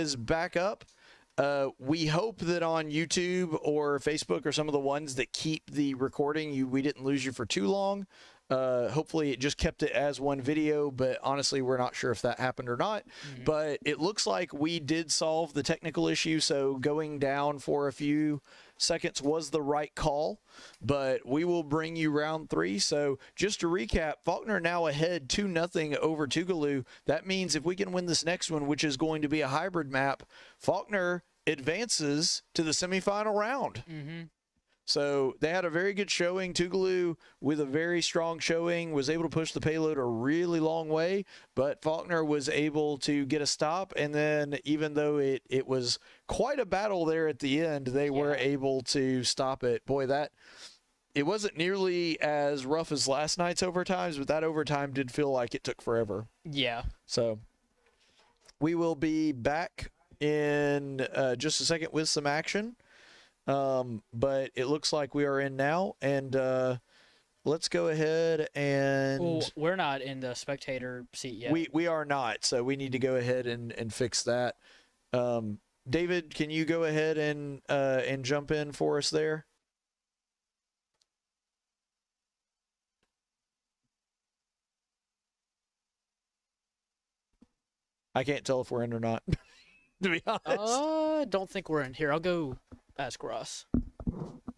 is back up. We hope that on YouTube or Facebook or some of the ones that keep the recording, we didn't lose you for too long. Hopefully it just kept it as one video, but honestly, we're not sure if that happened or not. But it looks like we did solve the technical issue, so going down for a few seconds was the right call, but we will bring you round 3. So just to recap, Faulkner now ahead 2-0 over Tougaloo. That means if we can win this next one, which is going to be a hybrid map, Faulkner advances to the semifinal round. So they had a very good showing. Tougaloo, with a very strong showing, was able to push the payload a really long way, but Faulkner was able to get a stop. And then even though it was quite a battle there at the end, they were able to stop it. Boy, it wasn't nearly as rough as last night's overtimes, but that overtime did feel like it took forever. Yeah. So we will be back in just a second with some action. But it looks like we are in now, and let's go ahead and... Well, we're not in the spectator seat yet. We are not, so we need to go ahead and fix that. David, can you go ahead and jump in for us there? I can't tell if we're in or not, to be honest. Don't think we're in here. I'll go ask Ross.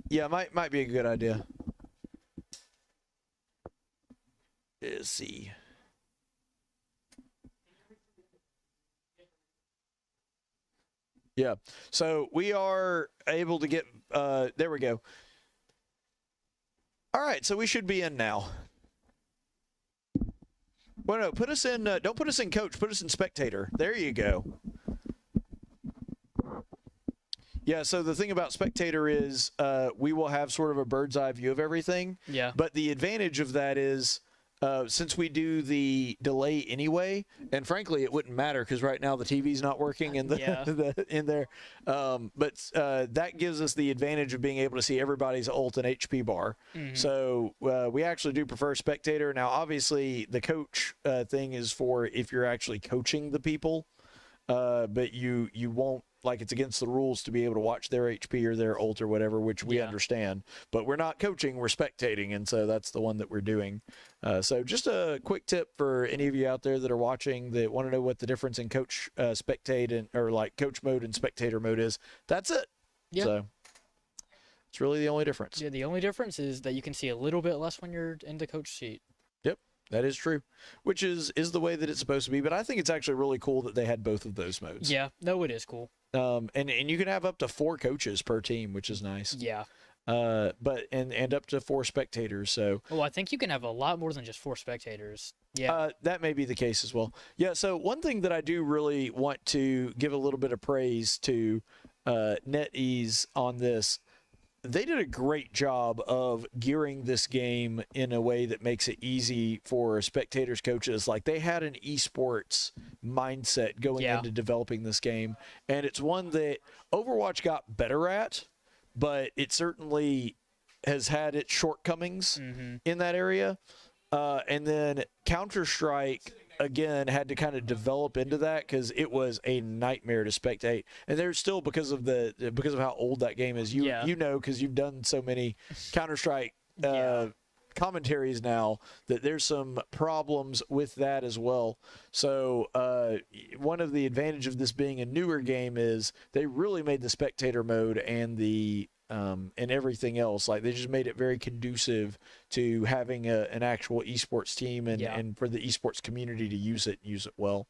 Yeah, might be a good idea. Let's see. Yeah, so we are able to get, there we go. All right, so we should be in now. Well, no, put us in, don't put us in coach, put us in spectator. There you go. Yeah, so the thing about spectator is we will have sort of a bird's eye view of everything. Yeah. But the advantage of that is since we do the delay anyway, and frankly, it wouldn't matter because right now the TV's not working in in there. But that gives us the advantage of being able to see everybody's ult and HP bar. So we actually do prefer spectator. Now, obviously, the coach thing is for if you're actually coaching the people, but you won't. Like, it's against the rules to be able to watch their HP or their ult or whatever, which we understand. But we're not coaching, we're spectating, and so that's the one that we're doing. So just a quick tip for any of you out there that are watching that want to know what the difference in coach spectate or like coach mode and spectator mode is. That's it. Yeah. So it's really the only difference. Yeah, the only difference is that you can see a little bit less when you're in the coach seat. Yep. That is true, which is the way that it's supposed to be. But I think it's actually really cool that they had both of those modes. Yeah, no, it is cool. And you can have up to 4 coaches per team, which is nice. Yeah. But up to 4 spectators. So. Oh, I think you can have a lot more than just 4 spectators. Yeah. That may be the case as well. Yeah. So one thing that I do really want to give a little bit of praise to NetEase on this. They did a great job of gearing this game in a way that makes it easy for spectators, coaches. Like, they had an esports mindset going into developing this game. And it's one that Overwatch got better at, but it certainly has had its shortcomings in that area. And then Counter-Strike, again, had to kind of develop into that because it was a nightmare to spectate. And there's still, because of how old that game is, you know, because you've done so many Counter-Strike commentaries now, that there's some problems with that as well. So one of the advantages of this being a newer game is they really made the spectator mode and the and everything else, like, they just made it very conducive to having an actual esports team and for the esports community to use it well.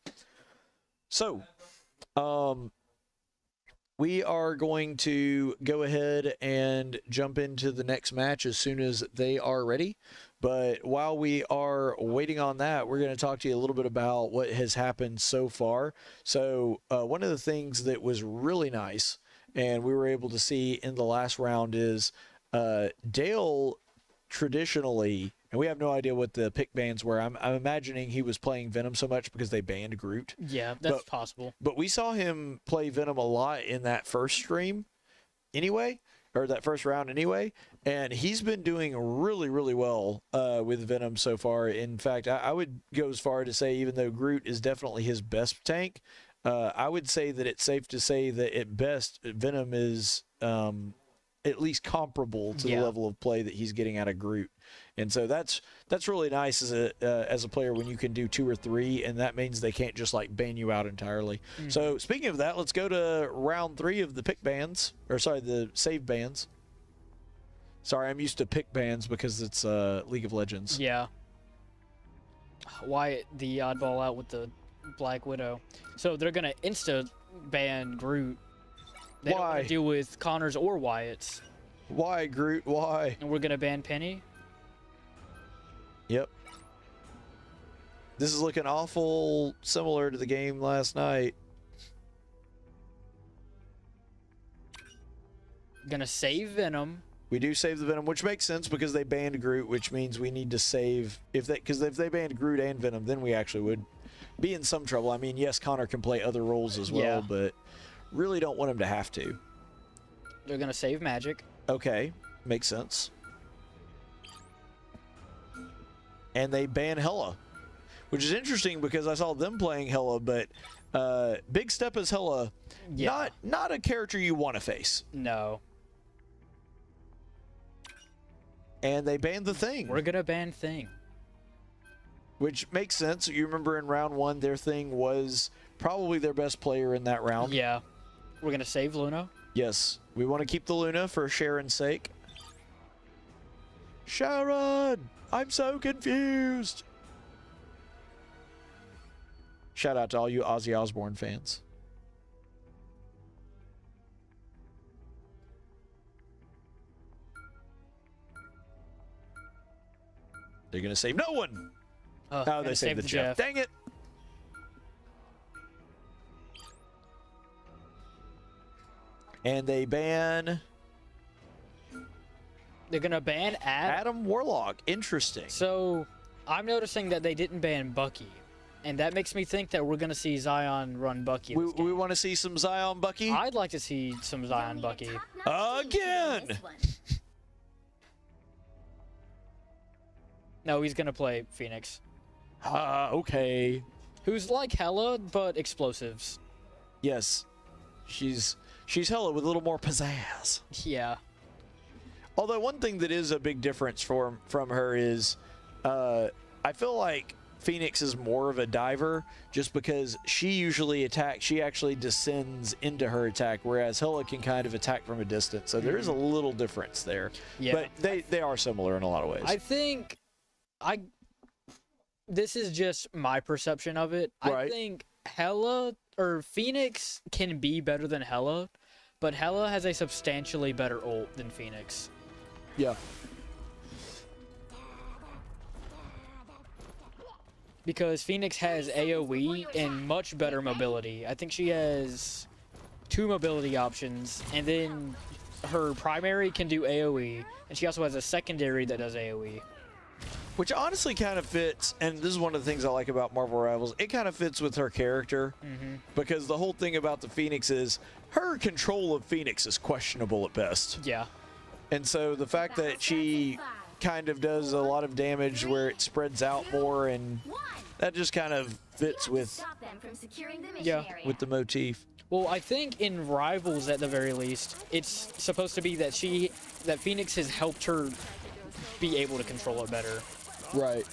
So we are going to go ahead and jump into the next match as soon as they are ready. But while we are waiting on that, we're going to talk to you a little bit about what has happened so far. So one of the things that was really nice and we were able to see in the last round is Dale traditionally, and we have no idea what the pick bans were. I'm imagining he was playing Venom so much because they banned Groot. Yeah, that's possible. But we saw him play Venom a lot in that first stream anyway, or that first round anyway, and he's been doing really, really well with Venom so far. In fact, I would go as far to say, even though Groot is definitely his best tank, I would say that it's safe to say that at best, Venom is at least comparable to the level of play that he's getting out of Groot. And so that's really nice as a player when you can do 2 or 3, and that means they can't just like ban you out entirely. So speaking of that, let's go to round 3 of the pick bans, or sorry, the save bans. Sorry, I'm used to pick bans because it's League of Legends. Yeah. Wyatt, the oddball out with the Black Widow. So they're gonna insta ban Groot. They don't want to deal with Connor's or Wyatt's. Why, Groot? Why? And we're gonna ban Penny. Yep. This is looking awful similar to the game last night. Gonna save Venom. We do save the Venom, which makes sense because they banned Groot, which means we need to save because if they banned Groot and Venom, then we actually would be in some trouble. I mean, yes, Connor can play other roles as well, but really don't want him to have to. They're gonna save Magic. Okay, makes sense. And they ban Hela, which is interesting because I saw them playing Hela, but Big Steppa's Hela, not a character you want to face. No. And they banned the Thing. We're gonna ban Thing. Which makes sense. You remember in round 1, their Thing was probably their best player in that round. Yeah. We're gonna save Luna. Yes. We want to keep the Luna for Sharon's sake. Sharon! I'm so confused. Shout out to all you Ozzy Osbourne fans. They're going to save no one. Oh, they saved the Jeff. Dang it. And they ban... They're going to ban Adam Warlock. Interesting. So, I'm noticing that they didn't ban Bucky. And that makes me think that we're going to see Zyon run Bucky. We want to see some Zyon Bucky? I'd like to see some Zyon Bucky. Again! No, he's going to play Phoenix. Okay. Who's like Hela, but explosives. Yes. She's Hela with a little more pizzazz. Yeah. Although one thing that is a big difference from her is I feel like Phoenix is more of a diver just because she usually attacks. She actually descends into her attack, whereas Hela can kind of attack from a distance. So there is a little difference there. Yeah. But they are similar in a lot of ways. I think this is just my perception of it. Right. I think Hela or Phoenix can be better than Hela, but Hela has a substantially better ult than Phoenix. Yeah. Because Phoenix has AoE and much better mobility. I think she has 2 mobility options, and then her primary can do AoE, and she also has a secondary that does AoE. Which honestly kind of fits, and this is one of the things I like about Marvel Rivals, it kind of fits with her character, because the whole thing about the Phoenix is her control of Phoenix is questionable at best. Yeah. And so the fact that she kind of does a lot of damage where it spreads out more, and that just kind of fits with, with the motif. Well, I think in Rivals, at the very least, it's supposed to be that Phoenix has helped her be able to control it better. Right.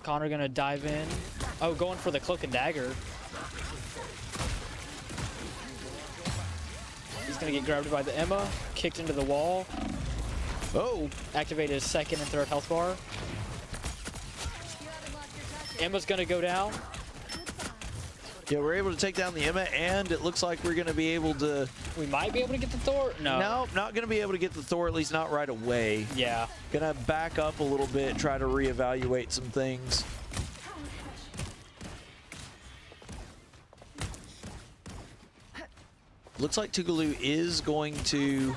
Connor gonna dive in. Oh, going for the cloak and dagger. He's gonna get grabbed by the Emma, kicked into the wall. Oh. Activated his 2nd and 3rd health bar. Emma's gonna go down. Yeah, we're able to take down the Emma, and it looks like we're going to be able to... We might be able to get the Thor. No. No, not going to be able to get the Thor, at least not right away. Yeah. Going to back up a little bit, try to reevaluate some things. Looks like Tougaloo is going to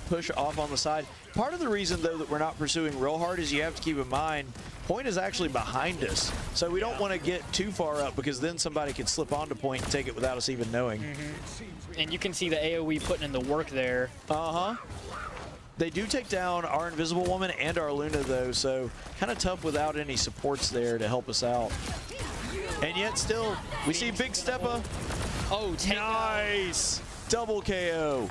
push off on the side. Part of the reason, though, that we're not pursuing real hard is you have to keep in mind Point is actually behind us, so we don't want to get too far up because then somebody could slip onto Point and take it without us even knowing. And you can see the AoE putting in the work there. They do take down our Invisible Woman and our Luna, though, so kind of tough without any supports there to help us out. And yet still, we see Big Steppa. Oh, nice! Double KO.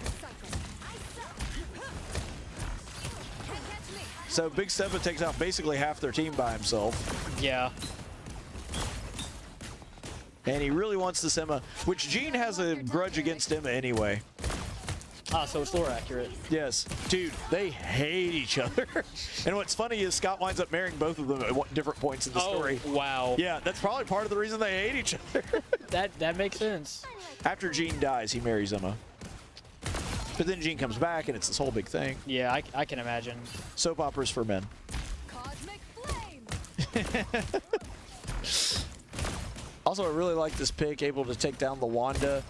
So Big Steppa takes out basically half their team by himself. Yeah. And he really wants this Emma, which Jean has a grudge against Emma anyway. Ah, so it's lore accurate. Yes. Dude, they hate each other. And what's funny is Scott winds up marrying both of them at different points in the story. Wow. Yeah, that's probably part of the reason they hate each other. That makes sense. After Jean dies, he marries Emma. But then Jean comes back, and it's this whole big thing. Yeah, I can imagine. Soap operas for men. Cosmic flame. Also, I really like this pick, able to take down the Wanda,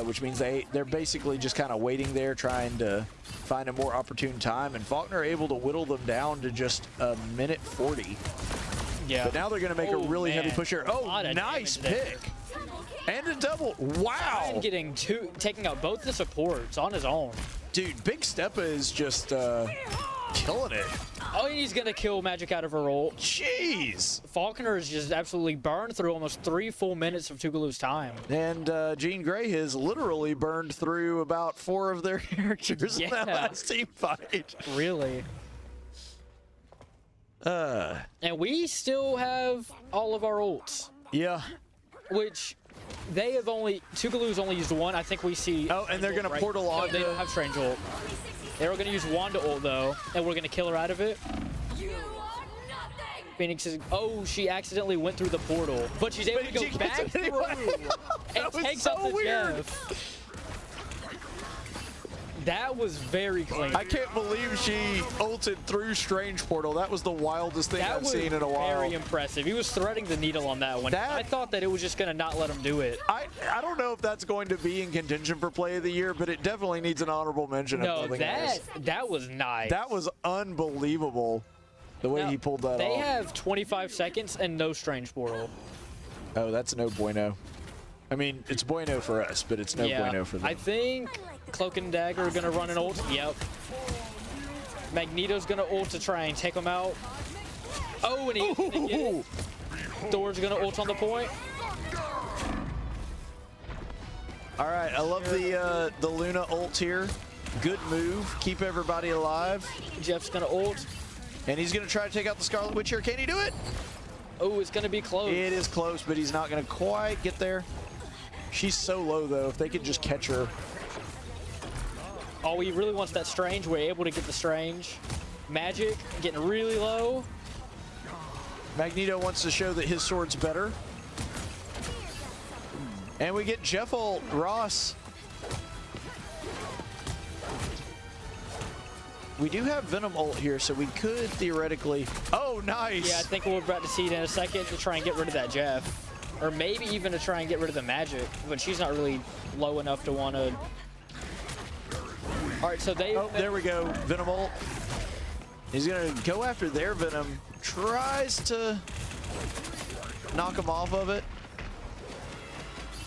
which means they're basically just kind of waiting there, trying to find a more opportune time. And Faulkner able to whittle them down to just a minute 40. Yeah. But now they're going to make a really heavy push here. Oh, nice pick. And a double. Wow. And getting taking out both the supports on his own. Dude, Big Steppa is just killing it. Oh, and he's going to kill Magic out of her ult. Jeez. Faulkner is just absolutely burned through almost 3 full minutes of Tougaloo's time. And Jean Grey has literally burned through about 4 of their characters in that last team fight. Really? And we still have all of our ults. Yeah. Which they have Tougaloo's only used one. I think we see. Oh, and they're going to portal on. They don't have Strange ult. They were going to use Wanda ult though, and we're going to kill her out of it. Phoenix is. Oh, she accidentally went through the portal, but she's able to go back through and takes out the Jeff. That was very clean. I can't believe she ulted through Strange Portal. That was the wildest thing I've seen in a while. Very impressive. He was threading the needle on that one. I thought that it was just going to not let him do it. I don't know if that's going to be in contention for Play of the Year, but it definitely needs an honorable mention. No, that was nice. That was unbelievable, the way he pulled that off. They have 25 seconds and no Strange Portal. Oh, that's no bueno. I mean, it's bueno for us, but it's no bueno for them. I think Cloak and Dagger are going to run an ult. Yep. Magneto's going to ult to try and take him out. Oh, and he's going to get it. Thor's going to ult on the point. All right, I love the Luna ult here. Good move. Keep everybody alive. Jeff's going to ult. And he's going to try to take out the Scarlet Witch here. Can he do it? Oh, it's going to be close. It is close, but he's not going to quite get there. She's so low, though. If they could just catch her. Oh, he really wants that Strange. We're able to get the Strange. Magic getting really low. Magneto wants to show that his sword's better. And we get Jeff ult, Ross. We do have Venom ult here, so we could theoretically... Oh, nice! Yeah, I think we're about to see it in a second to try and get rid of that Jeff. Or maybe even to try and get rid of the Magic, but she's not really low enough to want to... All right, so they... Oh, there we go. Venom ult. He's going to go after their Venom. Tries to knock him off of it.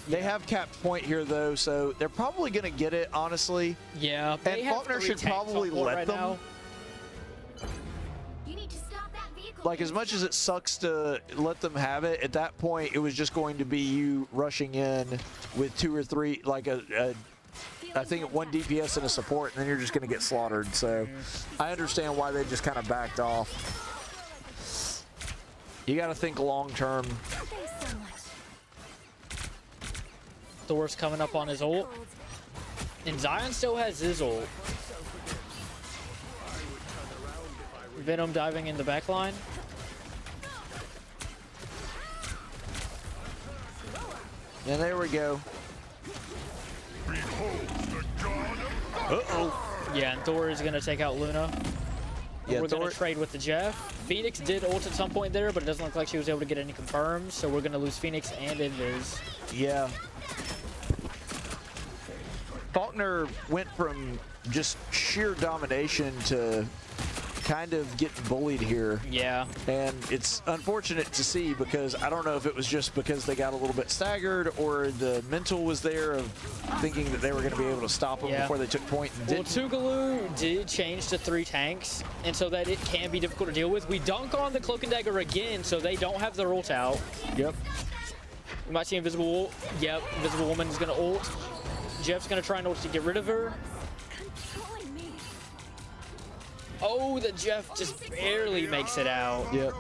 They have capped point here, though, so they're probably going to get it, honestly. Yeah. And Faulkner should probably let them. Now. Like, as much as it sucks to let them have it, at that point, it was just going to be you rushing in with 2 or 3, like I think 1 DPS and a support, and then you're just going to get slaughtered. So I understand why they just kind of backed off. You got to think long term. Thor's coming up on his ult. And Zyon still has his ult. Venom diving in the back line. And there we go. Uh-oh. Yeah, and Thor is going to take out Luna. Yeah, we're going to trade with the Jeff. Phoenix did ult at some point there, but it doesn't look like she was able to get any confirms, so we're going to lose Phoenix and Invis. Yeah. Faulkner went from just sheer domination to kind of getting bullied here. Yeah. And it's unfortunate to see because I don't know if it was just because they got a little bit staggered or the mental was there of thinking that they were going to be able to stop them before they took point. And well, Tougaloo did change to 3 tanks, and so that it can be difficult to deal with. We dunk on the Cloak and Dagger again, so they don't have their ult out. Yep. We might see Invisible ult. Yep, Invisible Woman is going to ult. Jeff's going to try and ult to get rid of her. Oh, the Jeff just barely makes it out. Yep.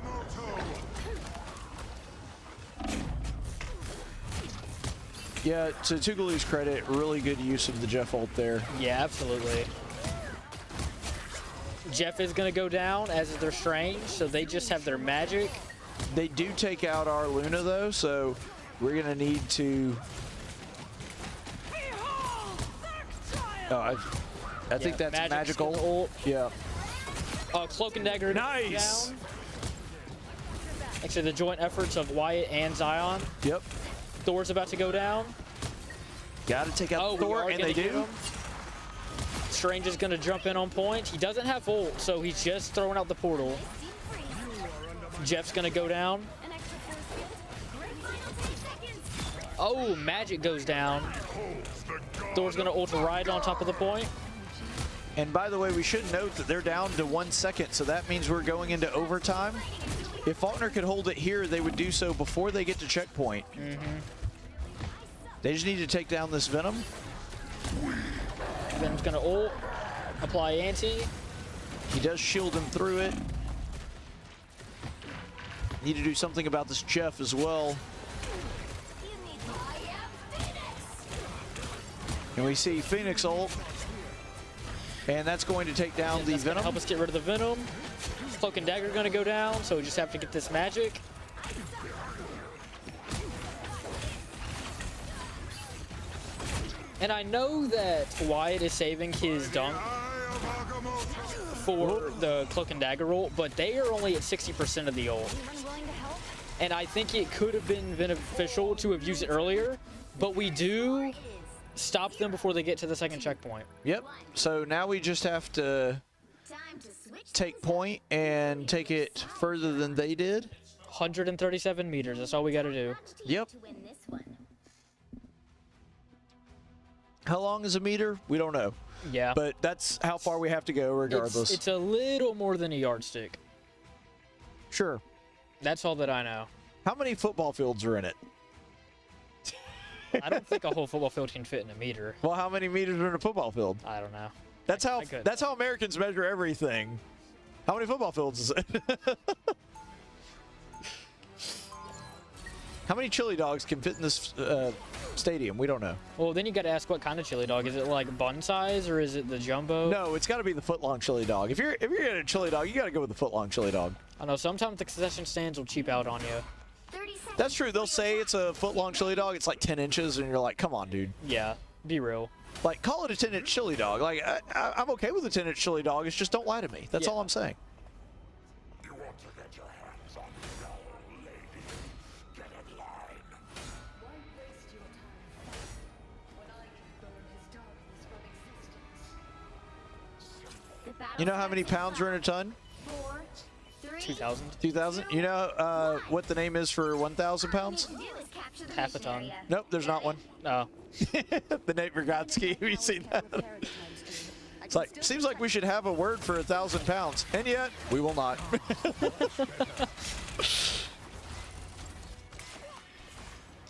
Yeah, to Tougaloo's credit, really good use of the Jeff ult there. Yeah, absolutely. Jeff is going to go down, as is their Strange, so they just have their magic. They do take out our Luna, though, so we're going to need to... Oh, I think that's magical. Ult. Yeah. Cloak and Dagger nice. Down. Actually, the joint efforts of Wyatt and Zyon. Yep. Thor's about to go down. Got to take out Thor, and they do. Strange is going to jump in on point. He doesn't have ult, so he's just throwing out the portal. Jeff's going to go down. Oh, magic goes down. Thor's going to ult right on top of the point. And by the way, we should note that they're down to 1 second, so that means we're going into overtime. If Faulkner could hold it here, they would do so before they get to checkpoint. They just need to take down this Venom. Venom's going to ult, apply anti. He does shield him through it. Need to do something about this Jeff as well. And we see Phoenix ult. And that's going to take down the Venom. Help us get rid of the Venom. Cloak and Dagger are going to go down, so we just have to get this magic. And I know that Wyatt is saving his dunk for the Cloak and Dagger ult, but they are only at 60% of the ult. And I think it could have been beneficial to have used it earlier, but we do stop them before they get to the second checkpoint. Yep. So now we just have to take point and take it further than they did. 137 meters. That's all we got to do. Yep. How long is a meter? We don't know. Yeah. But that's how far we have to go regardless. It's a little more than a yardstick. Sure. That's all that I know. How many football fields are in it? I don't think a whole football field can fit in a meter. Well, how many meters are in a football field? I don't know. That's how Americans measure everything. How many football fields is it? How many chili dogs can fit in this stadium? We don't know. Well, then you got to ask what kind of chili dog. Is it like bun size or is it the jumbo? No, it's got to be the foot-long chili dog. If you're getting a chili dog, you got to go with the foot-long chili dog. I know sometimes the concession stands will cheap out on you. That's true. They'll say it's a foot-long chili dog. It's like 10 inches, and you're like, come on, dude. Yeah, be real. Like, call it a 10-inch chili dog. Like, I'm okay with a 10-inch chili dog. It's just don't lie to me. That's all I'm saying. You want to get your hands on the lady? Get in line. Why waste your time when I can burn his darkness from existence? You know how many pounds are in a ton? 4, 3, 2,000. 2,000? You know what the name is for 1,000 pounds? Half a ton. Nope, there's not one. No. The Nate Rogotsky. Have you seen that? It's like, seems like we should have a word for 1,000 pounds. And yet, we will not.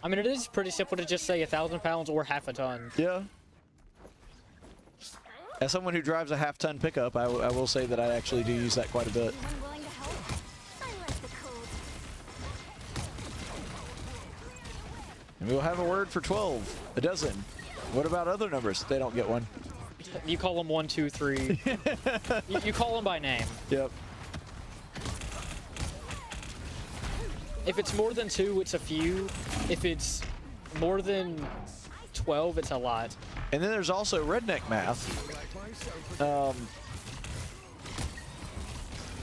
I mean, it is pretty simple to just say 1,000 pounds or half a ton. Yeah. As someone who drives a half-ton pickup, I will say that I actually do use that quite a bit. And we'll have a word for 12, a dozen. What about other numbers? They don't get one. You call them 1, 2, 3. you call them by name. Yep. If it's more than 2, it's a few. If it's more than 12, it's a lot. And then there's also redneck math,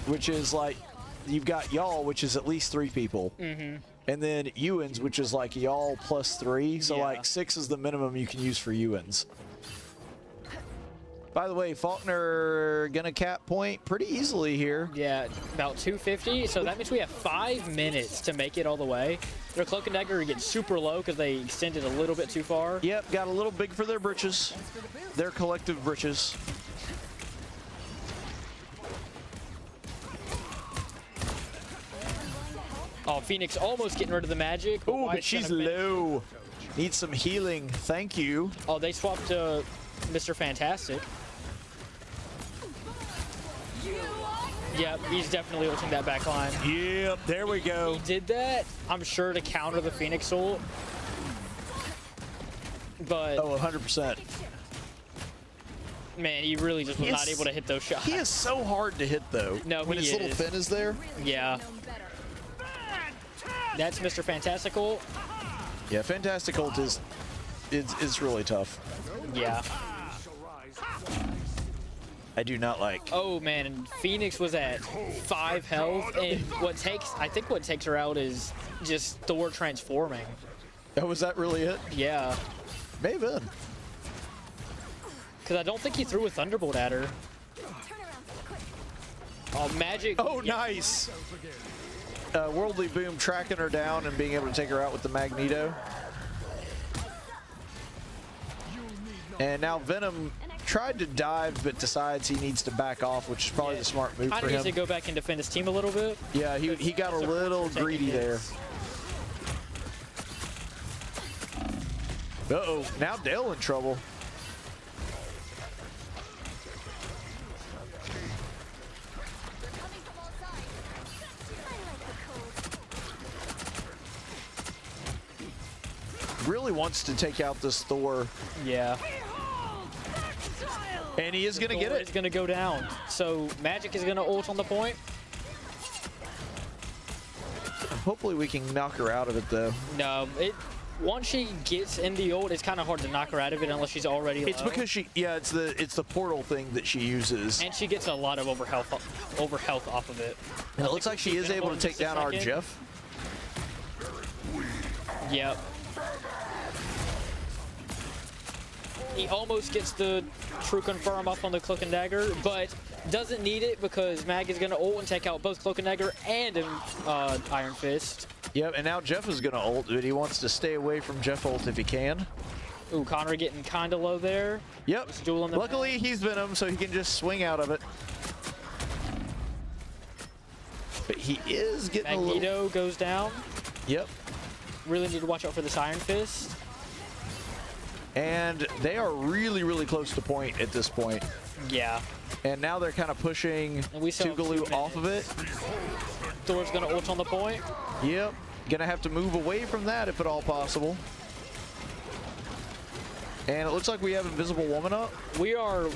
which is like, you've got y'all, which is at least 3 people. Mm-hmm. And then Ewans, which is like y'all plus 3. So Yeah. like 6 is the minimum you can use for Ewans. By the way, Faulkner gonna cap point pretty easily here. Yeah, about 250. So that means we have 5 minutes to make it all the way. Their Cloak and Dagger gets super low because they extended a little bit too far. Yep, got a little big for their britches. Their collective britches. Oh, Phoenix almost getting rid of the magic. Oh, but Wyatt's she's gonna low. Needs some healing. Thank you. Oh, they swapped to Mr. Fantastic. Yep, he's definitely ulting that back line. Yep, there we go. He did that, I'm sure, to counter the Phoenix ult. But, Oh, 100%. man, he really just was not able to hit those shots. He is so hard to hit, though. No, when he his little is. fin is there. Yeah. That's Mr. Fantastic ult. Yeah, Fantastic ult is really tough. Yeah. I do not like. Oh, man, and Phoenix was at 5 health, and I think what takes her out is just Thor transforming. Oh, was that really it? Yeah. May have been. Because I don't think he threw a Thunderbolt at her. Oh, magic. Oh, yeah. nice. Worldly Boom tracking her down and being able to take her out with the Magneto. And now Venom tried to dive, but decides he needs to back off, which is probably the smart move Kind for of needs him. to go back and defend his team a little bit. Yeah, he got a little greedy there. Uh-oh, now Dale in trouble. Really wants to take out this Thor, Yeah. and he is going to get It's it. going to go down. So Magic is going to ult on the point. Hopefully we can knock her out of it, though. No, once she gets in the ult, it's kind of hard to knock her out of it unless she's already It's low. because it's the portal thing that she uses. And she gets a lot of over health off of it. And it looks like she is able to take down our Second. Jeff. Yep. He almost gets the True Confirm up on the Cloak and Dagger, but doesn't need it because Mag is going to ult and take out both Cloak and Dagger and Iron Fist. Yep, and now Jeff is going to ult, but he wants to stay away from Jeff ult if he can. Ooh, Connor getting kind of low there. Yep. dueling the Luckily, he's Venom, so he can just swing out of it. But he is getting a little... Magneto goes down. Yep. Really need to watch out for this Iron Fist. And they are really, really close to point at this point. Yeah. And now they're kind of pushing And we still have 2 Tougaloo off of it. Thor's going to ult on the point. Yep. Gonna have to move away from that if at all possible. And it looks like we have Invisible Woman up. We are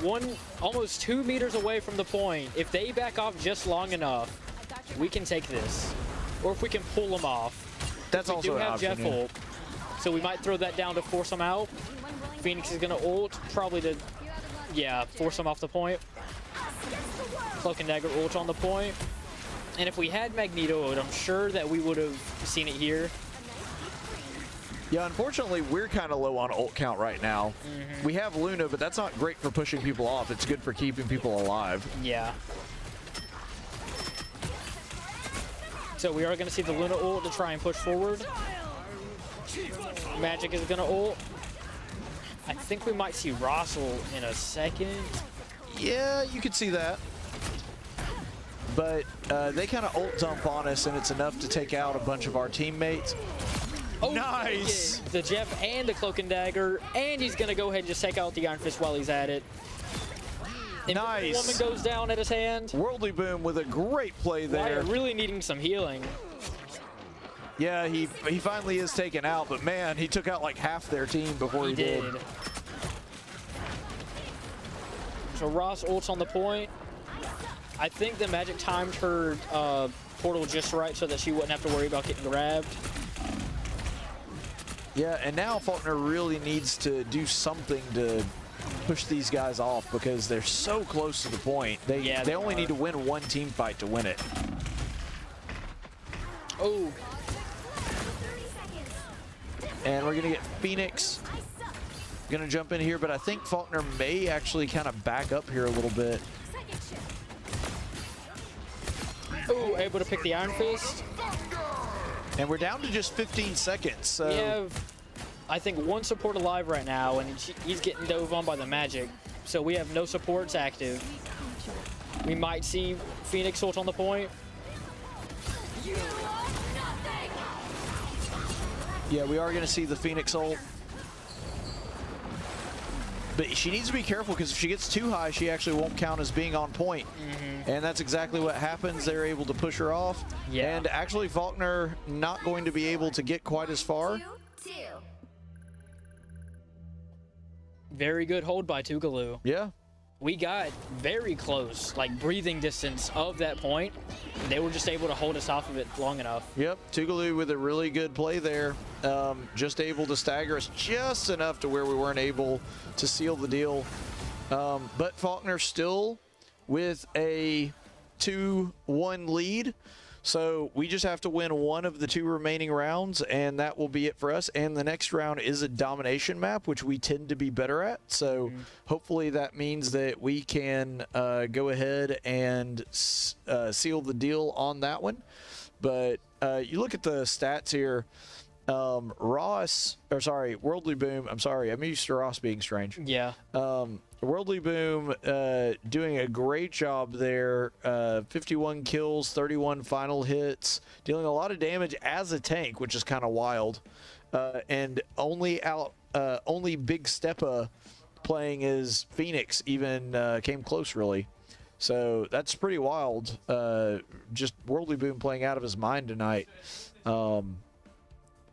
almost 2 meters away from the point. If they back off just long enough, we can take this. Or if we can pull them off. That's We also do an have option. Jeff Yeah. ult. So we might throw that down to force them out. Phoenix is going to ult, probably to, force them off the point. Cloak and Dagger ult on the point. And if we had Magneto ult, I'm sure that we would have seen it here. Yeah, unfortunately, we're kind of low on ult count right now. We have Luna, but that's not great for pushing people off. It's good for keeping people alive. Yeah. So we are going to see the Luna ult to try and push forward. Magic is going to ult. I think we might see Rosyln in a second. Yeah, you could see that. But they kind of ult dump on us, and it's enough to take out a bunch of our teammates. Oh, Nice! The Jeff and the Cloak and Dagger, and he's going to go ahead and just take out the Iron Fist while he's at it. Nice. Woman goes down at his hand. Worldly Boom with a great play there. Wyatt really needing some healing. Yeah, he finally is taken out, but man, he took out like half their team before he did. So Ross ults on the point. I think the Magic timed her portal just right so that she wouldn't have to worry about getting grabbed. Yeah, and now Faulkner really needs to do something to push these guys off because they're so close to the point. They only need to win one team fight to win it. Oh. And we're gonna get Phoenix. going to jump in here, but I think Faulkner may actually kind of back up here a little bit. Second shift. Oh, able to pick the Iron Fist. And we're down to just 15 seconds. So We have, I think, one support alive right now, and he's getting dove on by the magic. So we have no supports active. We might see Phoenix ult on the point. You are nothing. yeah, we are going to see the Phoenix ult. But she needs to be careful because if she gets too high, she actually won't count as being on point. And that's exactly what happens. They're able to push her off. Yeah. And actually, Faulkner not going to be able to get quite as far. 2-2. Very good hold by Tougaloo. Yeah. We got very close, like breathing distance of that point. They were just able to hold us off of it long enough. Yep. Tougaloo with a really good play there. Just able to stagger us just enough to where we weren't able to seal the deal. But Faulkner still with a 2-1 lead. So we just have to win one of the 2 remaining rounds, and that will be it for us. And the next round is a domination map, which we tend to be better at. So hopefully that means that we can go ahead and seal the deal on that one. But you look at the stats here. Worldly Boom. I'm sorry. I'm used to Ross being strange. Yeah. Worldly Boom doing a great job there. 51 kills, 31 final hits, dealing a lot of damage as a tank, which is kind of wild. And only Big Steppa playing as Phoenix even came close, really. So that's pretty wild. Just Worldly Boom playing out of his mind tonight.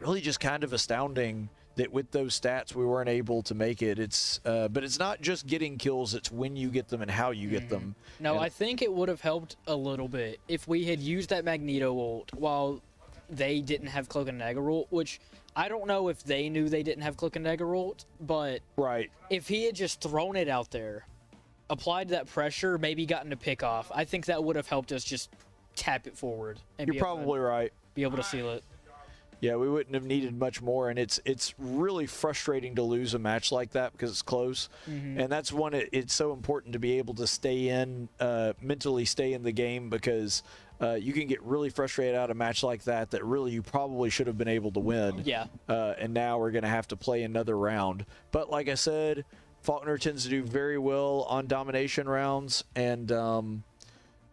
Really just kind of astounding that with those stats we weren't able to make it. It's but it's not just getting kills, it's when you get them and how you get them. No, And I think it would have helped a little bit if we had used that Magneto ult while they didn't have Cloak and Dagger ult, which I don't know if they knew they didn't have Cloak and Dagger ult, but right. if he had just thrown it out there, applied that pressure, maybe gotten a pick off, I think that would have helped us just tap it forward and You're probably right. be able to seal it. Yeah, we wouldn't have needed much more, and it's really frustrating to lose a match like that because it's close, and that's one. It's so important to be able to stay in, mentally stay in the game, because you can get really frustrated out of a match like that really you probably should have been able to win. Yeah. And now we're going to have to play another round. But like I said, Faulkner tends to do very well on domination rounds, and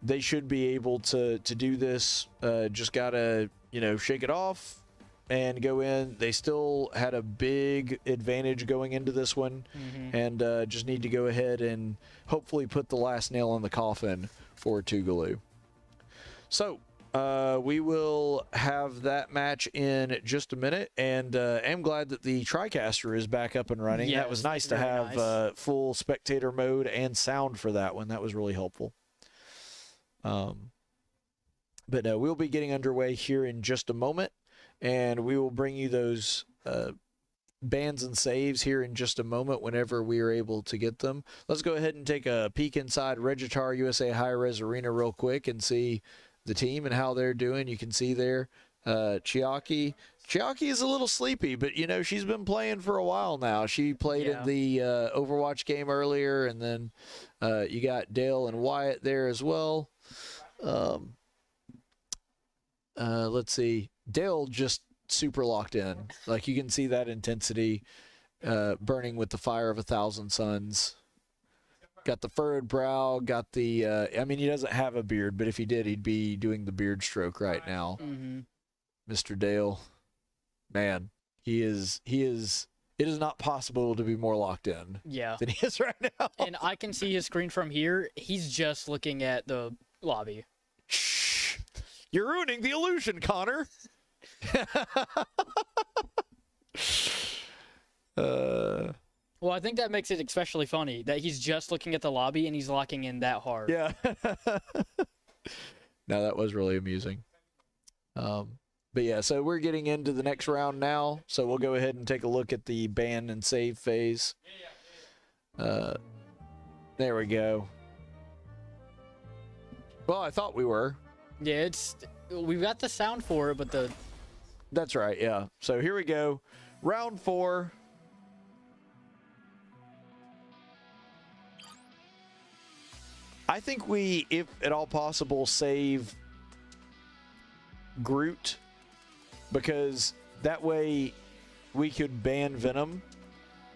they should be able to do this. Just gotta shake it off and go in. They still had a big advantage going into this one, and just need to go ahead and hopefully put the last nail in the coffin for Tougaloo. So we will have that match in just a minute, and I'm glad that the TriCaster is back up and running. That was nice to very have nice. full spectator mode and sound for that one. That was really helpful. But we'll be getting underway here in just a moment, and we will bring you those bans and saves here in just a moment whenever we are able to get them. Let's go ahead and take a peek inside Regitar USA High Res Arena real quick and see the team and how they're doing. You can see there Chiaki. Chiaki is a little sleepy, but she's been playing for a while now. She played in the Overwatch game earlier, and then you got Dale and Wyatt there as well. Let's see. Dale just super locked in. Like, you can see that intensity burning with the fire of 1,000 suns. Got the furrowed brow, got the he doesn't have a beard, but if he did, he'd be doing the beard stroke right now. Mr. Dale, man, it is not possible to be more locked in than he is right now. And I can see his screen from here. He's just looking at the lobby. Shh. You're ruining the illusion, Connor. Well, I think that makes it especially funny that he's just looking at the lobby and he's locking in that hard. Yeah. No, that was really amusing. But yeah, so we're getting into the next round now. So we'll go ahead and take a look at the ban and save phase. There we go. Well, I thought we were. Yeah, we've got the sound for it, but That's right, yeah. So here we go. Round 4. I think we, if at all possible, save Groot, because that way we could ban Venom,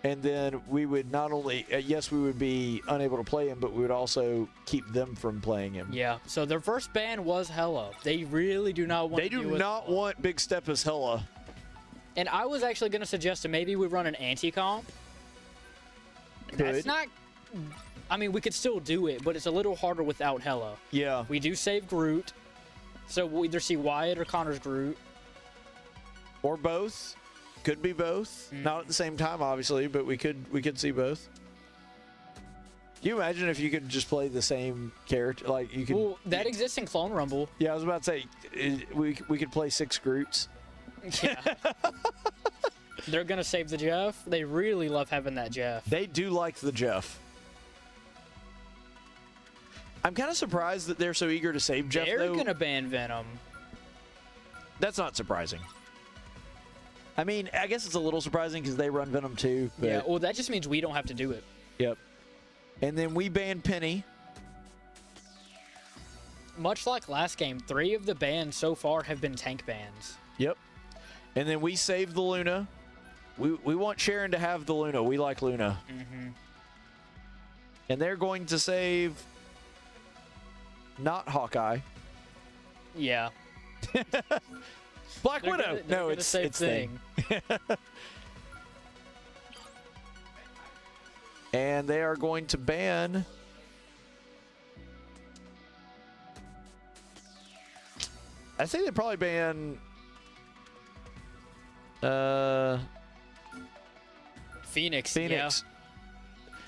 and then we would not only, yes, we would be unable to play him, but we would also keep them from playing him. Yeah. So their first ban was Hella. They really do not want. They do not want Big Steppa's Hella. And I was actually going to suggest that maybe we run an anti-comp. That's not. I mean, we could still do it, but it's a little harder without Hella. Yeah. We do save Groot, so we'll either see Wyatt or Connor's Groot. Or both. Could be both. Not at the same time, obviously, but we could see both. Can you imagine if you could just play the same character? Like you could. Well, that exists in Clone Rumble. Yeah, I was about to say we could play 6 Groots. Yeah. They're gonna save the Jeff. They really love having that Jeff. They do like the Jeff. I'm kind of surprised that they're so eager to save Jeff. They're though. gonna ban Venom. That's not surprising. I mean, I guess it's a little surprising because they run Venom too. But, Yeah. Well, that just means we don't have to do it. Yep. And then we ban Penny. Much like last game, 3 of the bans so far have been tank bans. Yep. And then we save the Luna. We want Sharon to have the Luna. We like Luna. Mm-hmm. And they're going to save not Hawkeye. Yeah. Black They're Widow. gonna- they're No, gonna it's save Thing. And they are going to ban I think they probably ban Phoenix. Phoenix. Yeah.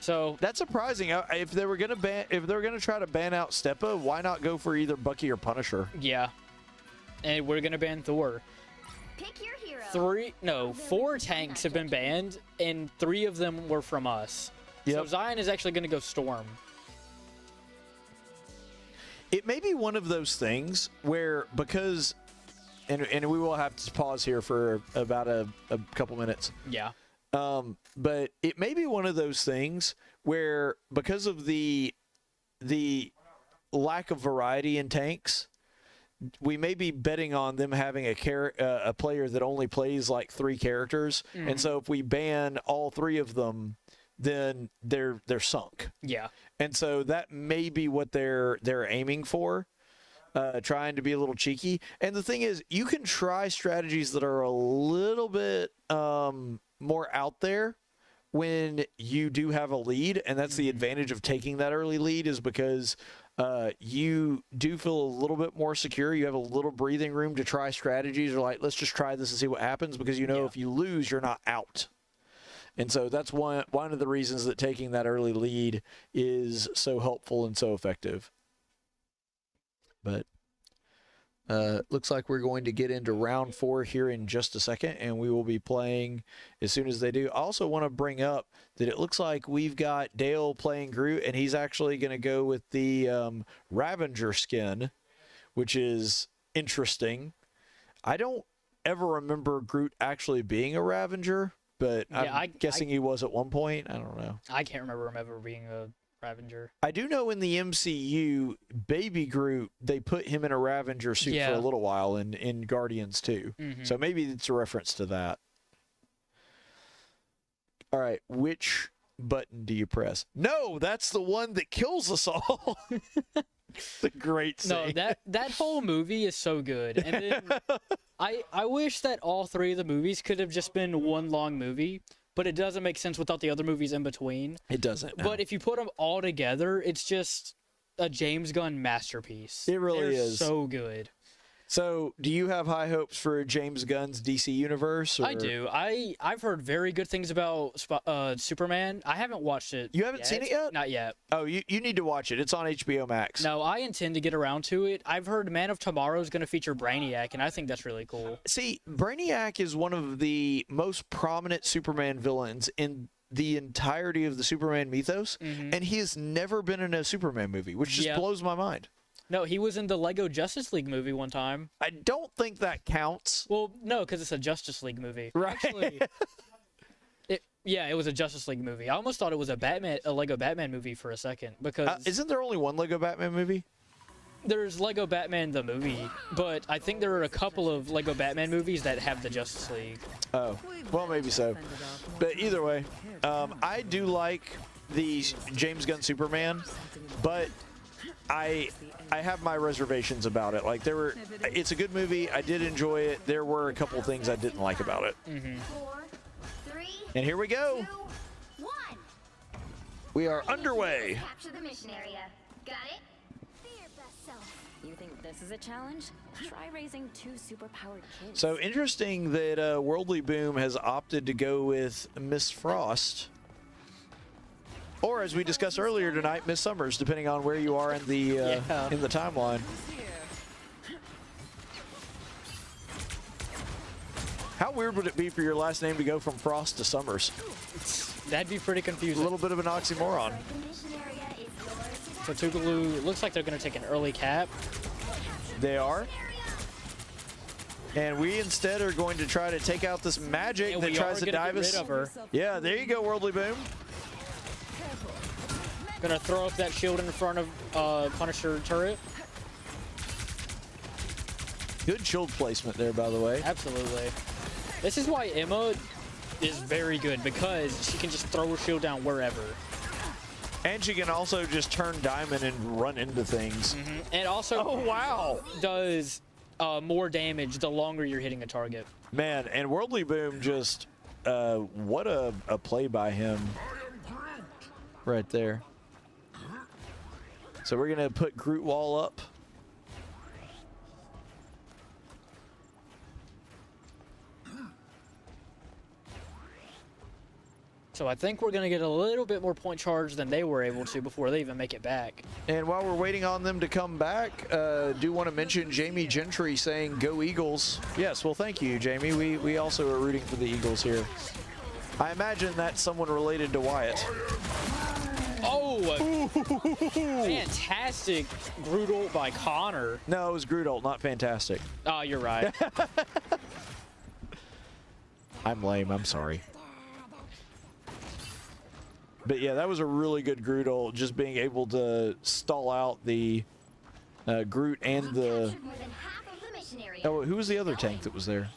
So That's surprising. If they were gonna try to ban out Steppa, why not go for either Bucky or Punisher? yeah, and we're gonna ban Thor. Pick your hero. 4 tanks have been banned, and 3 of them were from us. Yep. So Zyon is actually gonna go Storm. It may be one of those things where because, and we will have to pause here for about a couple minutes. Yeah. But it may be one of those things where because of the lack of variety in tanks, we may be betting on them having a player that only plays like 3 characters, and so if we ban all 3 of them, then they're sunk. Yeah. And so that may be what they're aiming for, trying to be a little cheeky. And the thing is, you can try strategies that are a little bit more out there when you do have a lead, and that's the advantage of taking that early lead, is because you do feel a little bit more secure. You have a little breathing room to try strategies, or like, let's just try this and see what happens, because if you lose, you're not out. And so that's one of the reasons that taking that early lead is so helpful and so effective. But looks like we're going to get into round 4 here in just a second, and we will be playing as soon as they do. I also want to bring up that it looks like we've got Dale playing Groot, and he's actually going to go with the Ravager skin, which is interesting. I don't ever remember Groot actually being a Ravager, but Yeah, I'm guessing he was at one point. I don't know. I can't remember him ever being a Ravager. I do know in the MCU, Baby Groot, they put him in a Ravager suit for a little while in Guardians too. So maybe it's a reference to that. All right, which button do you press? No, that's the one that kills us all. The great scene. No, that whole movie is so good. And then I wish that all 3 of the movies could have just been one long movie, but it doesn't make sense without the other movies in between. It doesn't. No. But if you put them all together, it's just a James Gunn masterpiece. It really They're is. so good. So, do you have high hopes for James Gunn's DC universe? Or? I do. I've heard very good things about Superman. I haven't watched it. You haven't seen it yet? Not yet. Oh, you need to watch it. It's on HBO Max. No, I intend to get around to it. I've heard Man of Tomorrow is going to feature Brainiac, and I think that's really cool. See, Brainiac is one of the most prominent Superman villains in the entirety of the Superman mythos, and he has never been in a Superman movie, which just blows my mind. No, he was in the Lego Justice League movie one time. I don't think that counts. Well, no, because it's a Justice League movie. Right. Actually, Yeah, it was a Justice League movie. I almost thought it was a Lego Batman movie for a second because Isn't there only one Lego Batman movie? there's Lego Batman the movie, but I think there are a couple of Lego Batman movies that have the Justice League. Oh, well, maybe so. But either way, I do like the James Gunn Superman, but I have my reservations about it. Like it's a good movie. I did enjoy it. There were a couple things I didn't like about it. 4, 3, And here we go. 2, 1. We are underway. Capture the mission area. Got it? Be your best self. You think this is a challenge? Try raising 2 superpowered kids. So interesting that Worldly Boom has opted to go with Miss Frost. Or, as we discussed earlier tonight, Miss Summers, depending on where you are in the in the timeline. How weird would it be for your last name to go from Frost to Summers? That'd be pretty A confusing. little bit of an oxymoron. The mission area is yours. So Tougaloo looks like they're going to take an early cap. They are. And we instead are going to try to take out this magic And that we tries are to gonna dive get us. rid of her. Yeah, there you go, Worldly Boom. Gonna throw up that shield in front of Punisher turret. Good shield placement there, by the way. Absolutely. This is why Emma is very good, because she can just throw her shield down wherever. And she can also just turn diamond and run into things. And also Oh, wow. does more damage the longer you're hitting a target. Man, and Worldly Boom just, what a play by him right there. So we're going to put Groot Wall up. So I think we're going to get a little bit more point charge than they were able to before they even make it back. And while we're waiting on them to come back, do want to mention Jamie Gentry saying, "Go Eagles." Yes, well, thank you, Jamie. We also are rooting for the Eagles here. I imagine that's someone related to Wyatt. Oh, fantastic Groot ult by Connor. No, it was Groot ult, not fantastic. Oh, you're right. I'm lame, I'm sorry. But yeah, that was a really good Groot ult, just being able to stall out the Groot and the... Captured more than half of the mission area. Oh, who was the other tank that was there?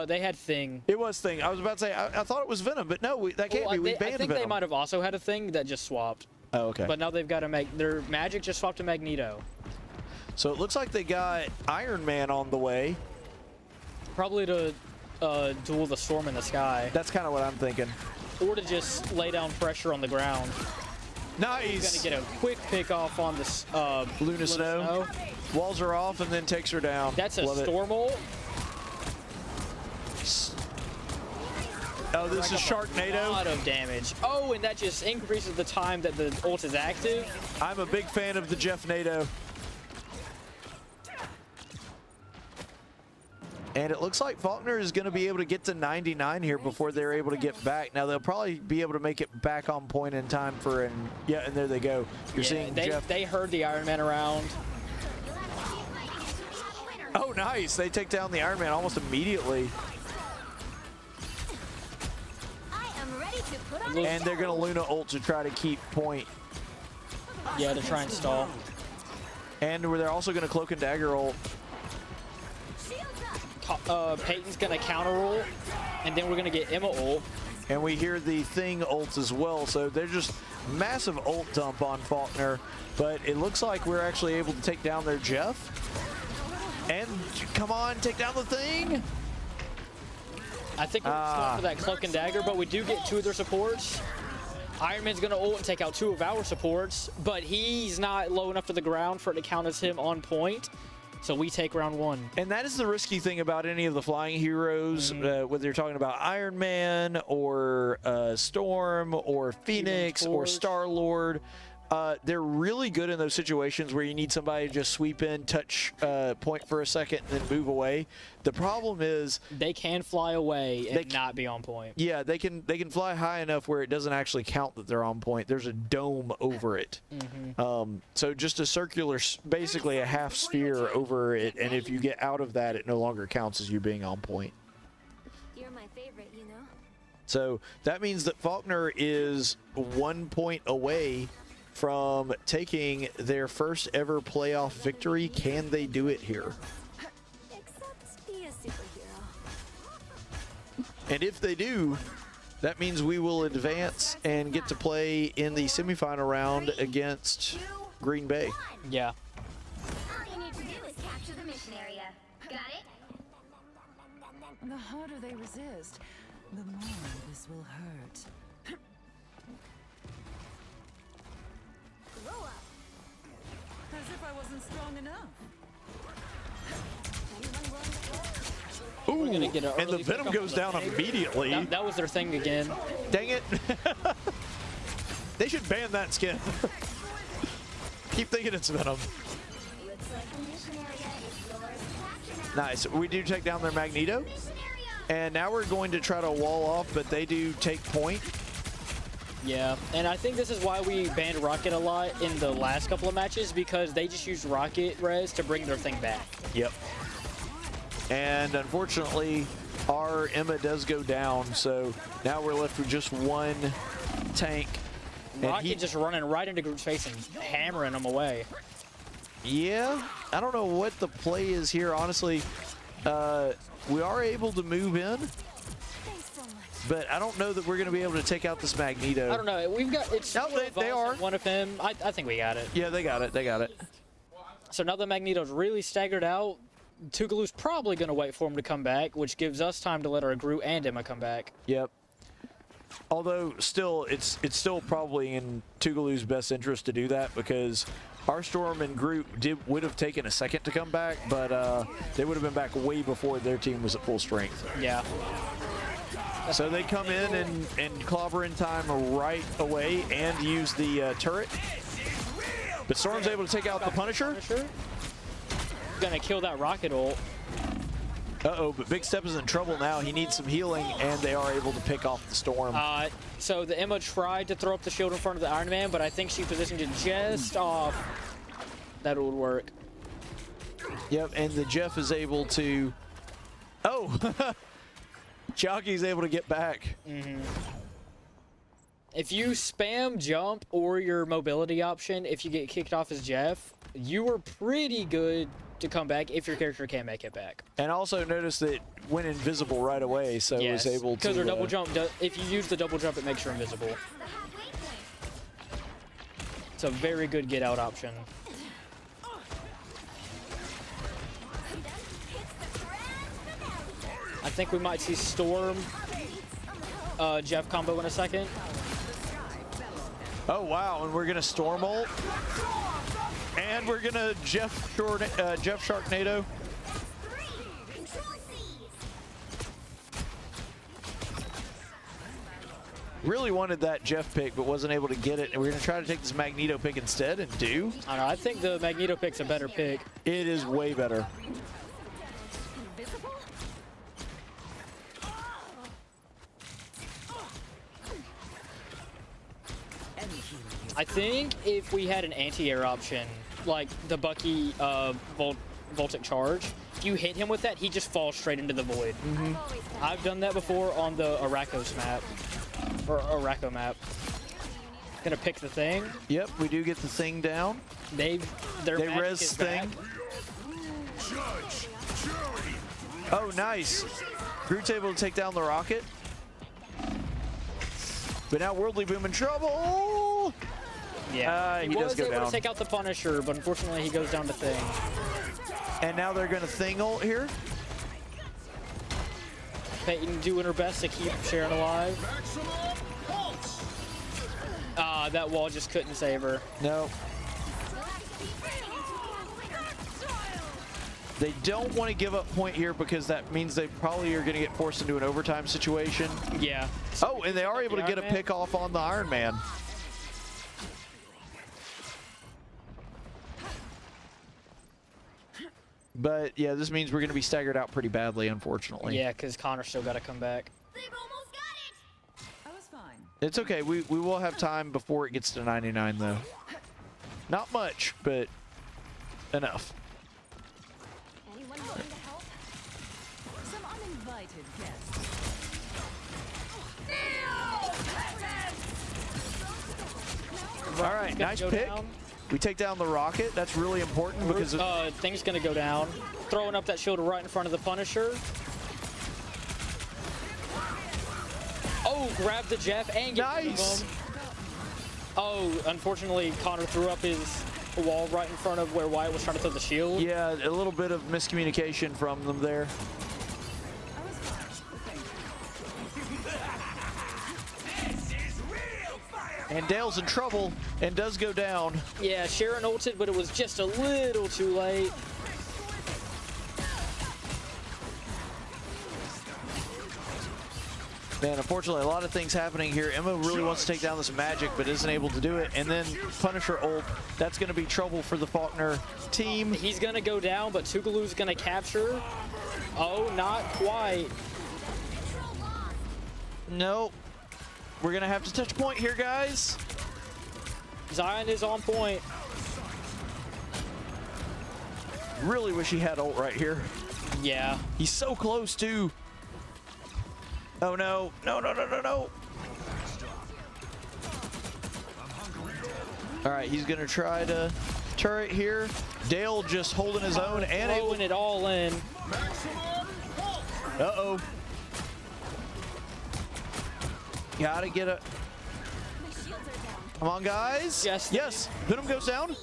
They had Thing. It was Thing. I was about to say, I thought it was Venom, but no, that can't be. We I banned think Venom. they might have also had a Thing that just swapped. Oh, okay. But now they've got to make their magic just swapped to Magneto. So it looks like they got Iron Man on the way. Probably to duel the storm in the sky. That's kind of what I'm thinking. Or to just lay down pressure on the ground. Nice. He's gonna get a quick pick off on this Luna Snow. Walls her off and then takes her down. That's a Love it. storm ult. Oh, this is A Sharknado. lot of damage. Oh, and that just increases the time that the ult is active. I'm a big fan of the Jeff Nado. And it looks like Faulkner is going to be able to get to 99 here before they're able to get back. Now, they'll probably be able to make it back on point in time for an... Yeah, and there they go. You're seeing Jeff... They heard the Iron Man around. Oh, nice. They take down the Iron Man almost immediately. I am ready to put on And they're going to Luna ult to try to keep point. Yeah, to try and stall. And they're also going to Cloak and Dagger ult. Payton's gonna counter ult, and then we're gonna get Emma ult. And we hear the Thing ults as well. So they're just massive ult dump on Faulkner. But it looks like we're actually able to take down their Jeff. And come on, take down the Thing. I think we're just going for that cloak and dagger, but we do get 2 of their supports. Iron Man's gonna ult and take out 2 of our supports, but he's not low enough to the ground for it to count as him on point. So we take round 1. And that is the risky thing about any of the flying heroes, whether you're talking about Iron Man or Storm or Phoenix or Star-Lord. They're really good in those situations where you need somebody to just sweep in, touch point for a second, and then move away. The problem is They can fly away and not be on point. yeah, they can fly high enough where it doesn't actually count that they're on point. There's a dome over it. So just a circular, basically a half sphere over it, and if you get out of that, it no longer counts as you being on point. You're my favorite, you know? So that means that Faulkner is 1 point away from taking their first ever playoff victory. Can they do it here? Except be a superhero. And if they do, that means we will advance and get to play in the semifinal round against Green Bay. Yeah. All you need to do is capture the mission area. Got it? The harder they resist, the more this will hurt. Grow up. As if I wasn't strong enough. Ooh, gonna get an and the early Venom pick up goes on down the thing. immediately. That was their thing again. Dang it. They should ban that skin. Keep thinking it's Venom. Looks like the mission area is yours to capture now. Nice. We do take down their Magneto. Mission area. And now we're going to try to wall off, but they do take point. Yeah, and I think this is why we banned Rocket a lot in the last couple of matches, because they just used Rocket res to bring their thing back. Yep. And unfortunately, our Emma does go down, so now we're left with just one tank. And Rocket just running right into group's face and hammering them away. Yeah, I don't know what the play is here, honestly. We are able to move in, Thanks so much. but I don't know that we're going to be able to take out this Magneto. I don't know. We've got it's No, two of they us are. and one of him. I think we got it. Yeah, they got it. They got it. So now that Magneto's really staggered out, Tougaloo's probably going to wait for him to come back, which gives us time to let our Groot and Emma come back. Yep. Although still, it's still probably in Tougaloo's best interest to do that, because our Storm and Groot would have taken a second to come back, but they would have been back way before their team was at full strength. Yeah. So they come in and clobber in time right away and use the turret. But Storm's able to take out the Punisher. Gonna kill that Rocket ult. Uh-oh, but Big Step is in trouble now. He needs some healing, and they are able to pick off the Storm. So the Emma tried to throw up the shield in front of the Iron Man, but I think she positioned it just off. That would work. Yep, and the Jeff is able to... Oh! Chiaki's able to get back. If you spam jump or your mobility option, if you get kicked off as Jeff, you are pretty good to come back if your character can make it back. And also notice that it went invisible right away, so it was able to... Because their double jump, if you use the double jump, it makes her invisible. The halfway point. It's a very good get out option. I think we might see Storm Jeff combo in a second. Oh, wow, and we're going to Storm ult. And we're going to Jeff Sharknado. Really wanted that Jeff pick, but wasn't able to get it. And we're going to try to take this Magneto pick instead, and do. I don't know, I think the Magneto pick's a better pick. It is way better. I think if we had an anti-air option, like the Bucky Voltic charge, if you hit him with that, he just falls straight into the void. I've done that before on the Arrakos map, or Arako map. Gonna pick the thing. Yep, we do get the thing down. They They res thing. Oh, nice. Groot's able to take down the rocket. But now Worldly Boom in trouble. Yeah, he he does was go able down. to take out the Punisher, but unfortunately he goes down to Thing. And now they're going to thing ult here. Payton doing her best to keep Sharon alive. That wall just couldn't save her. No. They don't want to give up point here because that means they probably are going to get forced into an overtime situation. Yeah. Oh, and they are able to get a pick off on the Iron Man. But yeah, this means we're going to be staggered out pretty badly, unfortunately. Yeah, because Connor's still got to come back. They've almost got it. I was fine. It's okay. We will have time before it gets to 99, though. Not much, but enough. Anyone willing to help? Some uninvited guests. All right, nice pick. We take down the rocket. That's really important because thing's gonna go down. Throwing up that shield right in front of the Punisher. Oh, grab the Jeff and get rid of him. Oh, unfortunately, Connor threw up his wall right in front of where Wyatt was trying to throw the shield. Yeah, a little bit of miscommunication from them there. And Dale's in trouble and does go down. Yeah, Sharon ulted, but it was just a little too late. Man, unfortunately, a lot of things happening here. Emma really wants to take down this magic, but isn't able to do it. And then Punisher ult. That's going to be trouble for the Faulkner team. He's going to go down, but Tougaloo's going to capture. Oh, not quite. Nope. We're going to have to touch point here, guys. Zyon is on point. Really wish he had ult right here. Yeah. He's so close, too. Oh, no. No, no, no, no, no. All right, he's going to try to turret here. Dale just holding his own and throwing it all in. Uh-oh. Gotta get a... Come on, guys. Yes. Yes. Venom goes down.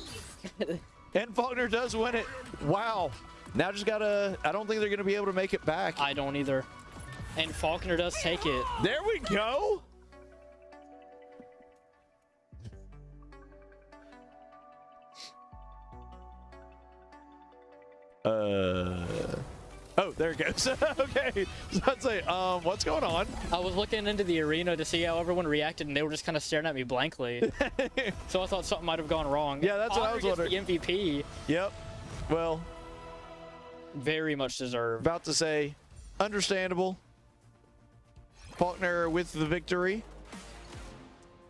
And Faulkner does win it. Wow. Now just gotta... I don't think they're going to be able to make it back. I don't either. And Faulkner does take it. There we go. Oh, there it goes. Okay. So I'd say, what's going on? I was looking into the arena to see how everyone reacted, and they were just kind of staring at me blankly. So I thought something might have gone wrong. Yeah, that's what I was wondering. The MVP. Yep. Well, very much deserved. About to say, understandable. Faulkner with the victory.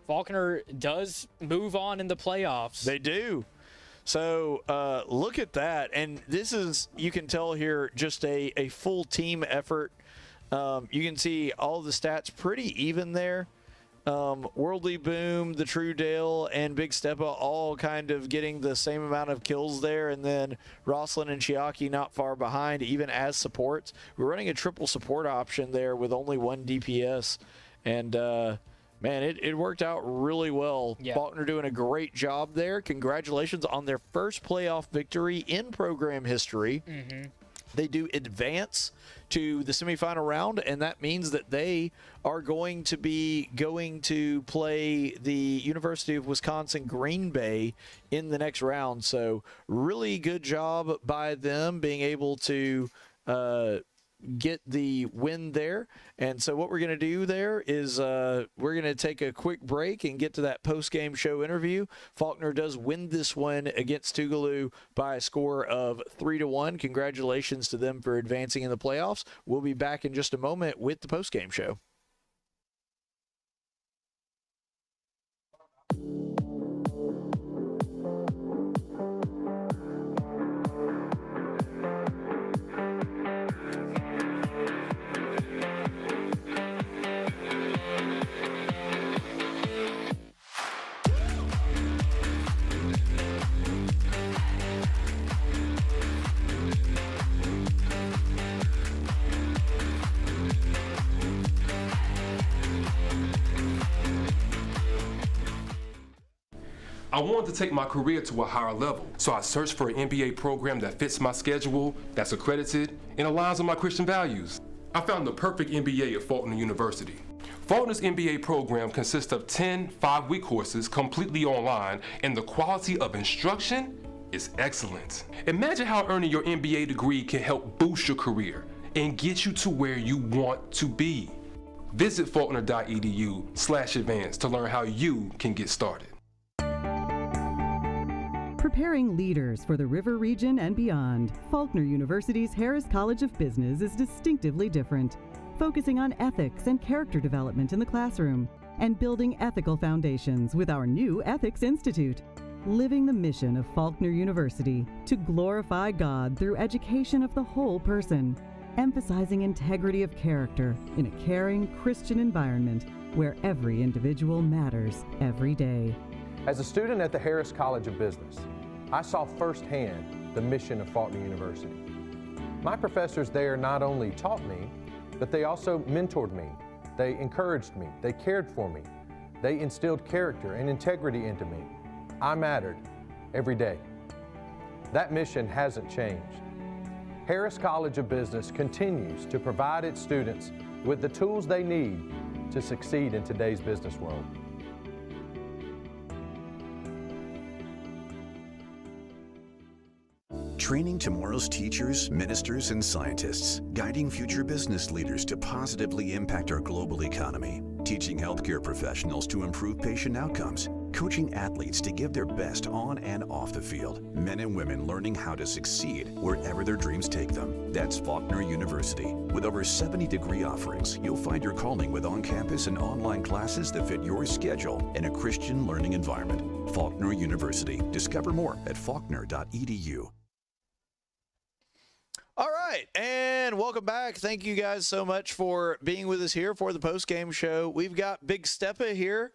Faulkner does move on in the playoffs. They do. So look at that. And this is, you can tell here, just a full team effort. You can see all the stats pretty even there. Worldly Boom, the True Dale, and Big Steppa all kind of getting the same amount of kills there. And then Rosyln and Chiaki not far behind, even as supports. We're running a triple support option there with only one DPS. And man, it worked out really well. Yeah. Faulkner doing a great job there. Congratulations on their first playoff victory in program history. Mm-hmm. They do advance to the semifinal round, and that means that they are going to play the University of Wisconsin Green Bay in the next round. So really good job by them being able to get the win there. And so what we're going to do there is we're going to take a quick break and get to that post-game show interview. Faulkner does win this one against Tougaloo by a score of 3-1. Congratulations to them for advancing in the playoffs. We'll be back in just a moment with the post-game show. I wanted to take my career to a higher level, so I searched for an MBA program that fits my schedule, that's accredited, and aligns with my Christian values. I found the perfect MBA at Faulkner University. Faulkner's MBA program consists of 10 5-week courses completely online, and the quality of instruction is excellent. Imagine how earning your MBA degree can help boost your career and get you to where you want to be. Visit faulkner.edu/advance to learn how you can get started. Preparing leaders for the River region and beyond, Faulkner University's Harris College of Business is distinctively different, focusing on ethics and character development in the classroom and building ethical foundations with our new Ethics Institute. Living the mission of Faulkner University to glorify God through education of the whole person. emphasizing integrity of character in a caring Christian environment where every individual matters every day. As a student at the Harris College of Business, I saw firsthand the mission of Faulkner University. My professors there not only taught me, but they also mentored me. They encouraged me. They cared for me. They instilled character and integrity into me. I mattered every day. That mission hasn't changed. Harris College of Business continues to provide its students with the tools they need to succeed in today's business world. Training tomorrow's teachers, ministers, and scientists, guiding future business leaders to positively impact our global economy, teaching healthcare professionals to improve patient outcomes, coaching athletes to give their best on and off the field, men and women learning how to succeed wherever their dreams take them. That's Faulkner University. With over 70 degree offerings, you'll find your calling with on-campus and online classes that fit your schedule in a Christian learning environment. Faulkner University. Discover more at faulkner.edu. All right, and welcome back. Thank you guys so much for being with us here for the post-game show. We've got Big Steppa here,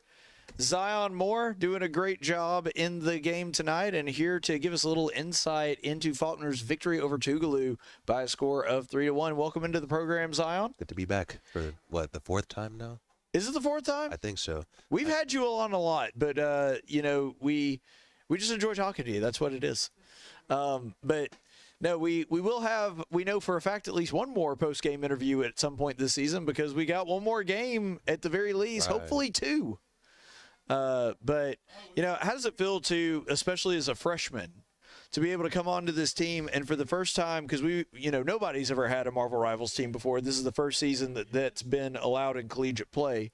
Zyon Moore doing a great job in the game tonight, and here to give us a little insight into Faulkner's victory over Tougaloo by a score of 3-1. Welcome into the program, Zyon. Good to be back for, what, the fourth time now? Is it the fourth time? I think so. We've had you on a lot, but, you know, we just enjoy talking to you. That's what it is. But... no, we will have, we know for a fact, at least one more post-game interview at some point this season because we got one more game at the very least, right. Hopefully two. But, you know, how does it feel to, especially as a freshman, to be able to come onto this team and for the first time, because we, you know, nobody's ever had a Marvel Rivals team before. This is the first season that's been allowed in collegiate play.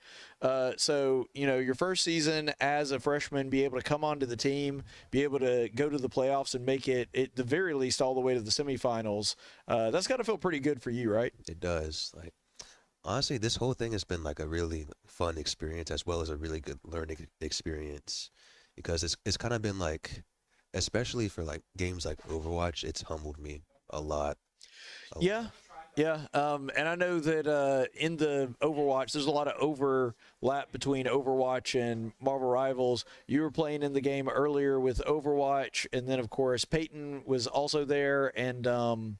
So, you know, your first season as a freshman, be able to come onto the team, be able to go to the playoffs and make it, at the very least, all the way to the semifinals. That's got to feel pretty good for you, right? It does. Like, honestly, this whole thing has been like a really fun experience as well as a really good learning experience because it's kind of been like, especially for like games like Overwatch, it's humbled me a lot. Yeah. And I know that in the Overwatch, there's a lot of overlap between Overwatch and Marvel Rivals. You were playing in the game earlier with Overwatch, and then, of course, Payton was also there, and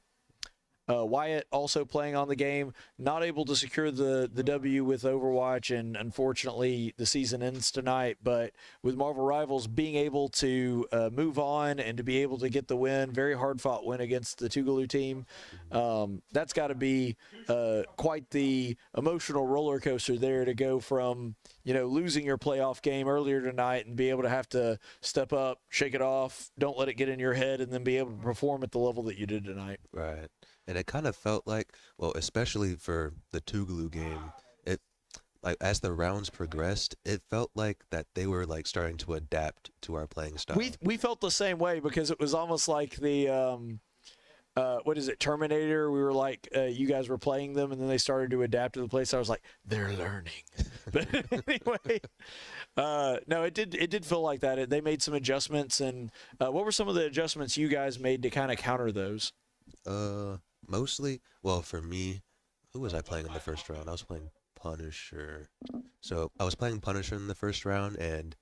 Wyatt also playing on the game, not able to secure the W with Overwatch, and unfortunately the season ends tonight. But with Marvel Rivals being able to move on and to be able to get the win, very hard-fought win against the Tougaloo team, that's got to be quite the emotional roller coaster there to go from, you know, losing your playoff game earlier tonight and be able to have to step up, shake it off, don't let it get in your head, and then be able to perform at the level that you did tonight. Right. And it kind of felt like, well, especially for the Tougaloo game, it, like, as the rounds progressed, it felt like that they were, like, starting to adapt to our playing style. We felt the same way because it was almost like the, what is it, Terminator? We were like, you guys were playing them, and then they started to adapt to the place. I was like, they're learning. But anyway, no, it did feel like that. They made some adjustments, and what were some of the adjustments you guys made to kind of counter those? Mostly, well, for me, who was I playing in the first round? I was playing Punisher. So I was playing Punisher in the first round, and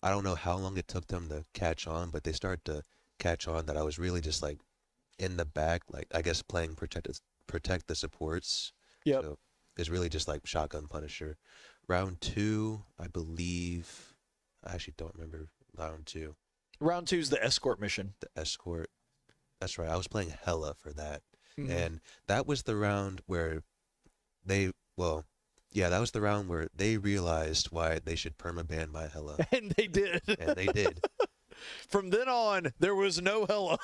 I don't know how long it took them to catch on, but they started to catch on that I was really just like in the back, like I guess playing protect the supports. Yep. So it's really just like shotgun Punisher. Round 2, I believe, I actually don't remember round 2. Round 2 is the escort mission. The escort. That's right. I was playing Hella for that. And that was the round where that was the round where they realized why they should permaban my Hella. And they did. From then on, there was no Hella.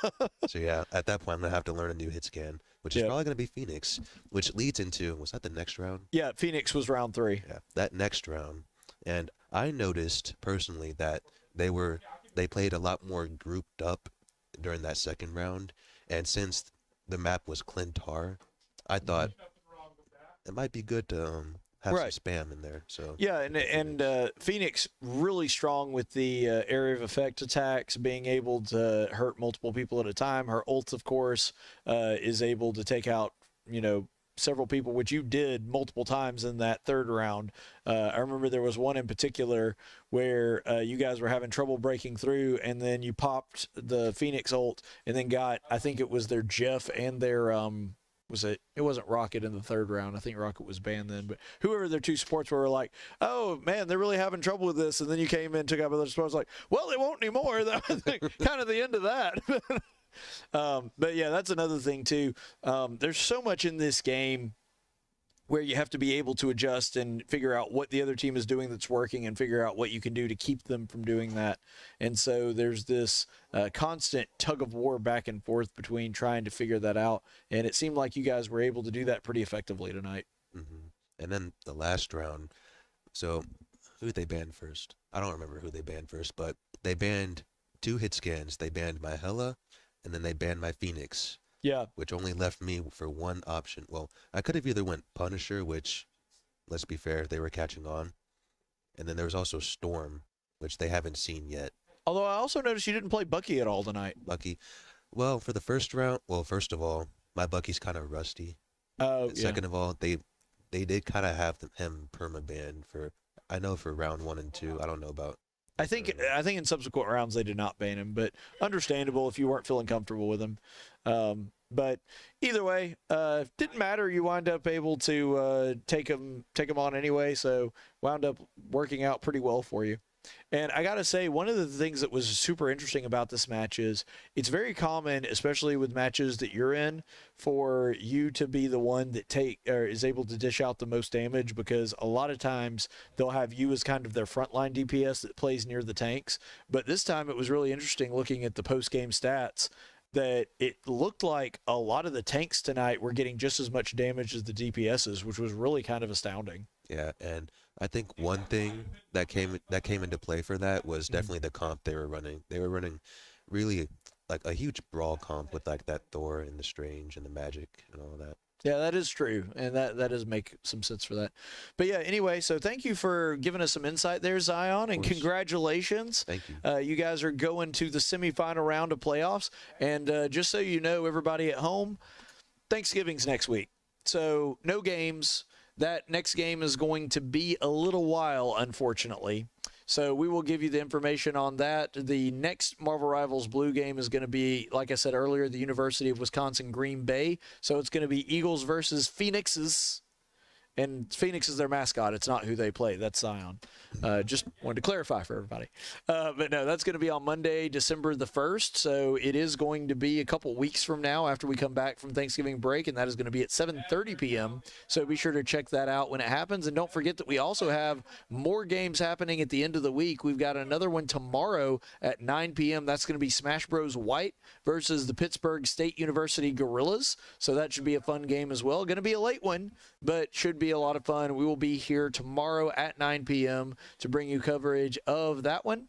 So yeah, at that point, I'm going to have to learn a new hit scan, which is probably going to be Phoenix, which leads into, was that the next round? Yeah, Phoenix was round 3. Yeah, that next round. And I noticed personally that they played a lot more grouped up during that second round. And since the map was Clintar, I thought it might be good to have some spam in there. So yeah, and Phoenix really strong with the area of effect attacks, being able to hurt multiple people at a time. Her ult, of course, is able to take out several people, which you did multiple times in that third round. I remember there was one in particular where you guys were having trouble breaking through, and then you popped the Phoenix ult, and then got, I think it was their Jeff and their it wasn't Rocket in the third round. I think Rocket was banned then, but whoever their two supports were like, oh man, they're really having trouble with this. And then you came in, took out other supports, like, well, they won't anymore. That was kind of the end of that. But yeah, that's another thing too. There's so much in this game where you have to be able to adjust and figure out what the other team is doing that's working and figure out what you can do to keep them from doing that. And so there's this constant tug of war back and forth between trying to figure that out. And it seemed like you guys were able to do that pretty effectively tonight. Mm-hmm. And then the last round, so who did they ban first? I don't remember who they banned first, but they banned 2 hit scans. They banned my Hela, and then they banned my Phoenix. Yeah. Which only left me for one option. Well, I could have either went Punisher, which, let's be fair, they were catching on. And then there was also Storm, which they haven't seen yet. Although I also noticed you didn't play Bucky at all tonight. Bucky. Well, for the first round, first of all, my Bucky's kind of rusty. Oh, yeah. Second of all, they did kind of have him perma-banned for round 1 and 2. I don't know about. I think in subsequent rounds they did not ban him, but understandable if you weren't feeling comfortable with him. But either way, didn't matter. You wind up able to take him on anyway, so wound up working out pretty well for you. And I got to say, one of the things that was super interesting about this match is it's very common, especially with matches that you're in, for you to be the one that is able to dish out the most damage, because a lot of times they'll have you as kind of their frontline DPS that plays near the tanks. But this time it was really interesting looking at the post-game stats that it looked like a lot of the tanks tonight were getting just as much damage as the DPSs, which was really kind of astounding. Yeah, and I think one thing that came into play for that was definitely the comp they were running. They were running really like a huge brawl comp with like that Thor and the Strange and the Magic and all that. Yeah, that is true, and that does make some sense for that. But yeah, anyway, so thank you for giving us some insight there, Zyon, and congratulations. Thank you. You guys are going to the semifinal round of playoffs, and just so you know, everybody at home, Thanksgiving's next week, so no games. That next game is going to be a little while, unfortunately. So we will give you the information on that. The next Marvel Rivals Blue game is going to be, like I said earlier, the University of Wisconsin Green Bay. So it's going to be Eagles versus Phoenixes. And Phoenix is their mascot. It's not who they play. That's Zyon. Just wanted to clarify for everybody. But no, that's going to be on Monday, December the 1st. So it is going to be a couple weeks from now after we come back from Thanksgiving break, and that is going to be at 7:30 p.m. So be sure to check that out when it happens. And don't forget that we also have more games happening at the end of the week. We've got another one tomorrow at 9 p.m. That's going to be Smash Bros. Wyatt versus the Pittsburgh State University Gorillas. So that should be a fun game as well. Going to be a late one, but should be a lot of fun. We will be here tomorrow at 9 p.m. to bring you coverage of that one.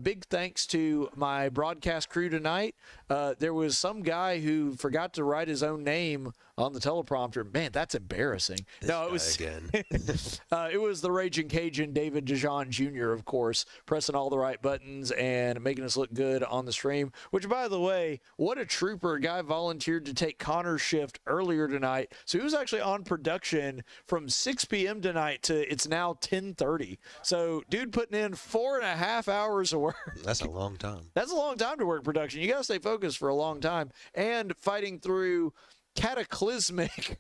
Big thanks to my broadcast crew tonight. There was some guy who forgot to write his own name on the teleprompter. Man, that's embarrassing. No, it was again. It was the Raging Cajun, David DeJean Jr., of course, pressing all the right buttons and making us look good on the stream. Which, by the way, what a trooper! A guy volunteered to take Connor's shift earlier tonight, so he was actually on production from 6 p.m. tonight to it's now 10:30. So, dude, putting in 4.5 hours of work. That's a long time. That's a long time to work production. You got to stay focused for a long time, and fighting through cataclysmic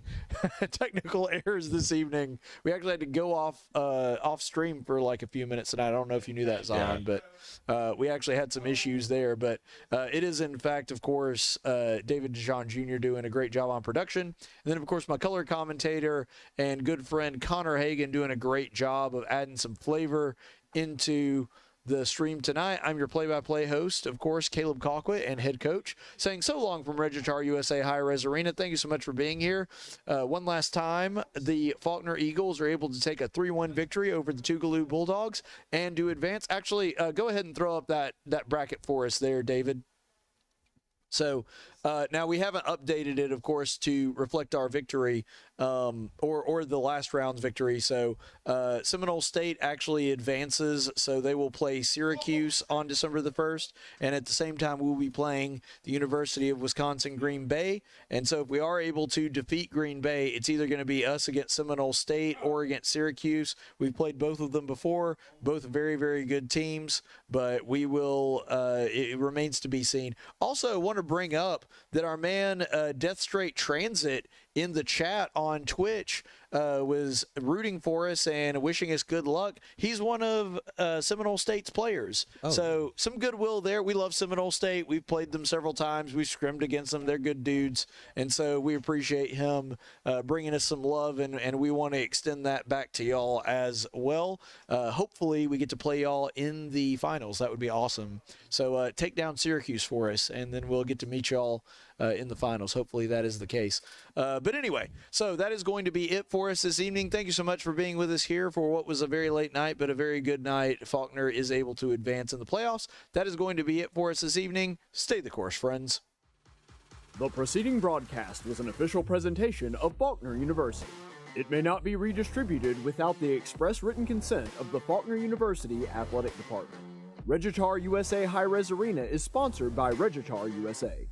technical errors this evening. We actually had to go off stream for like a few minutes tonight. I don't know if you knew that, Zyon, but we actually had some issues there. But it is, in fact, of course, David DeJean Jr. doing a great job on production. And then, of course, my color commentator and good friend Connor Hagin doing a great job of adding some flavor into the stream tonight. I'm your play-by-play host, of course, Caleb Colquitt, and head coach, saying so long from Regitar USA High-Res Arena. Thank you so much for being here. One last time, the Faulkner Eagles are able to take a 3-1 victory over the Tougaloo Bulldogs and to advance. Actually, go ahead and throw up that bracket for us there, David. So Now, we haven't updated it, of course, to reflect our victory or the last round's victory. So Seminole State actually advances, so they will play Syracuse on December the 1st. And at the same time, we'll be playing the University of Wisconsin-Green Bay. And so if we are able to defeat Green Bay, it's either going to be us against Seminole State or against Syracuse. We've played both of them before, both very, very good teams, but we will, it remains to be seen. Also, I want to bring up that our man Death Straight Transit in the chat on Twitch was rooting for us and wishing us good luck. He's one of Seminole State's players. So some goodwill there. We love Seminole State. We've played them several times. We've scrimmed against them. They're good dudes. And so we appreciate him bringing us some love, and we want to extend that back to y'all as well. Hopefully we get to play y'all in the finals. That would be awesome. So take down Syracuse for us, and then we'll get to meet y'all in the finals. Hopefully that is the case. But anyway, so that is going to be it for us this evening. Thank you so much for being with us here for what was a very late night, but a very good night. Faulkner is able to advance in the playoffs. That is going to be it for us this evening. Stay the course, friends. The preceding broadcast was an official presentation of Faulkner University. It may not be redistributed without the express written consent of the Faulkner University Athletic Department. Regitar USA High-Res Arena is sponsored by Regitar USA.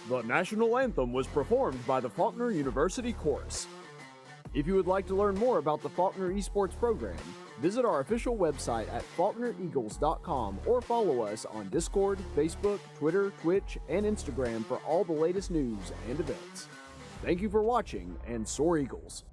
The national anthem was performed by the Faulkner University Chorus. If you would like to learn more about the Faulkner Esports program, visit our official website at faulknereagles.com or follow us on Discord, Facebook, Twitter, Twitch, and Instagram for all the latest news and events. Thank you for watching, and soar Eagles!